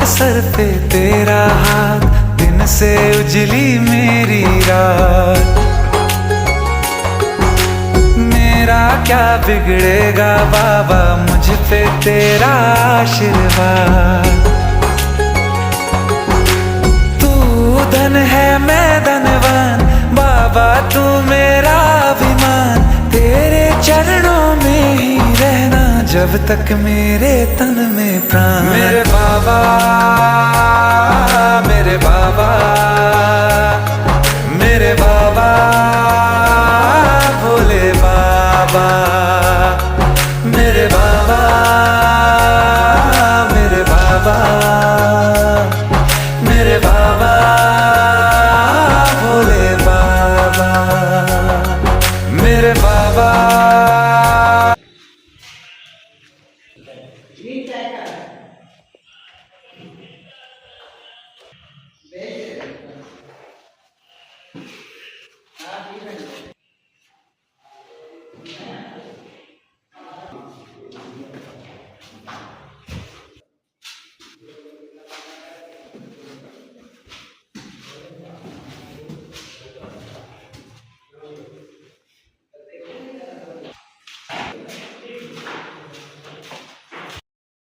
Sir पे तेरा हाथ, दिन से उजली मेरी रात। मेरा क्या बिगड़ेगा बाबा, मुझ पे तेरा आशीर्वाद। तू धन है मैं धनवान, बाबा तू मेरा अभिमान। तेरे चरणों में ही रहना जब तक मेरे तन में प्राण। मेरे बाबा, मेरे बाबा, मेरे बाबा, भोले बाबा, मेरे बाबा, मेरे बाबा, मेरे बाबा, भोले बाबा, मेरे बाबा।